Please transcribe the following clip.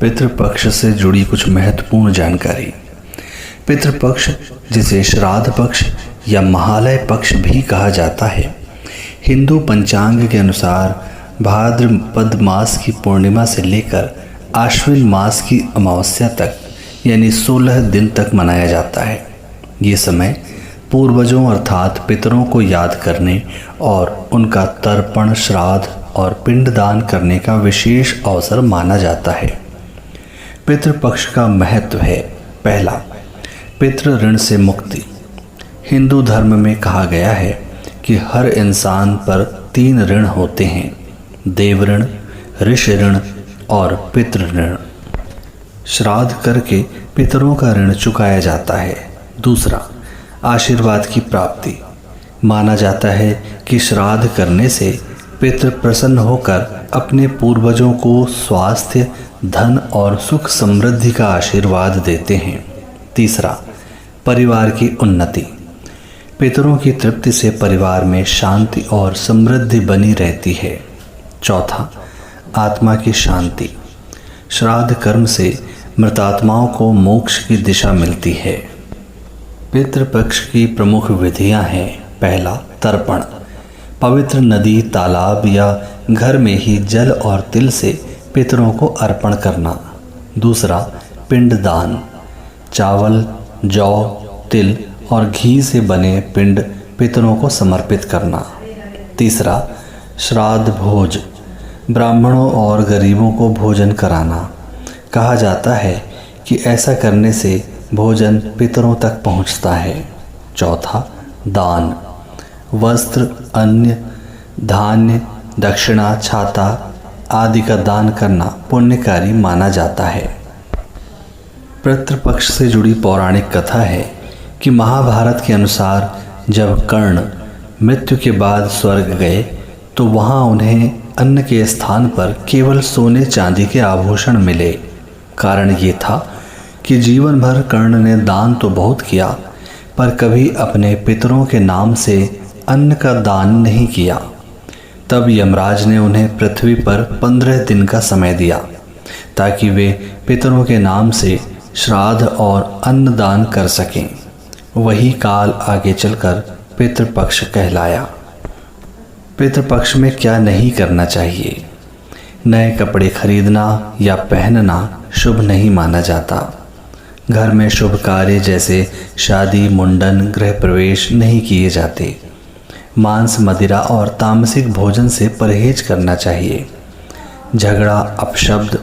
पितृपक्ष से जुड़ी कुछ महत्वपूर्ण जानकारी। पितृपक्ष, जिसे श्राद्ध पक्ष या महालय पक्ष भी कहा जाता है, हिंदू पंचांग के अनुसार भाद्रपद मास की पूर्णिमा से लेकर आश्विन मास की अमावस्या तक यानी 16 दिन तक मनाया जाता है। ये समय पूर्वजों अर्थात पितरों को याद करने और उनका तर्पण, श्राद्ध और पिंडदान करने का विशेष अवसर माना जाता है। पितृपक्ष का महत्व है। पहला, पितृ ऋण से मुक्ति। हिंदू धर्म में कहा गया है कि हर इंसान पर 3 ऋण होते हैं: देव ऋण, ऋषि ऋण और पितृ ऋण। श्राद्ध करके पितरों का ऋण चुकाया जाता है। दूसरा, आशीर्वाद की प्राप्ति। माना जाता है कि श्राद्ध करने से पितृ प्रसन्न होकर अपने पूर्वजों को स्वास्थ्य, धन और सुख समृद्धि का आशीर्वाद देते हैं। तीसरा, परिवार की उन्नति। पितरों की तृप्ति से परिवार में शांति और समृद्धि बनी रहती है। चौथा, आत्मा की शांति। श्राद्ध कर्म से मृतात्माओं को मोक्ष की दिशा मिलती है। पितृपक्ष की प्रमुख विधियां हैं। पहला, तर्पण। पवित्र नदी, तालाब या घर में ही जल और तिल से पितरों को अर्पण करना। दूसरा, पिंडदान। चावल, जौ, तिल और घी से बने पिंड पितरों को समर्पित करना। तीसरा, श्राद्ध भोज। ब्राह्मणों और गरीबों को भोजन कराना। कहा जाता है कि ऐसा करने से भोजन पितरों तक पहुंचता है। चौथा, दान। वस्त्र, अन्न, धान्य, दक्षिणा, छाता आदि का दान करना पुण्यकारी माना जाता है। पितृपक्ष से जुड़ी पौराणिक कथा है कि महाभारत के अनुसार जब कर्ण मृत्यु के बाद स्वर्ग गए तो वहां उन्हें अन्न के स्थान पर केवल सोने चांदी के आभूषण मिले। कारण ये था कि जीवन भर कर्ण ने दान तो बहुत किया, पर कभी अपने पितरों के नाम से अन्न का दान नहीं किया। तब यमराज ने उन्हें पृथ्वी पर 15 दिन का समय दिया ताकि वे पितरों के नाम से श्राद्ध और अन्न दान कर सकें। वही काल आगे चलकर पितृपक्ष कहलाया। पितृपक्ष में क्या नहीं करना चाहिए? नए कपड़े खरीदना या पहनना शुभ नहीं माना जाता। घर में शुभ कार्य जैसे शादी, मुंडन, गृह प्रवेश नहीं किए जाते। मांस, मदिरा और तामसिक भोजन से परहेज करना चाहिए। झगड़ा, अपशब्द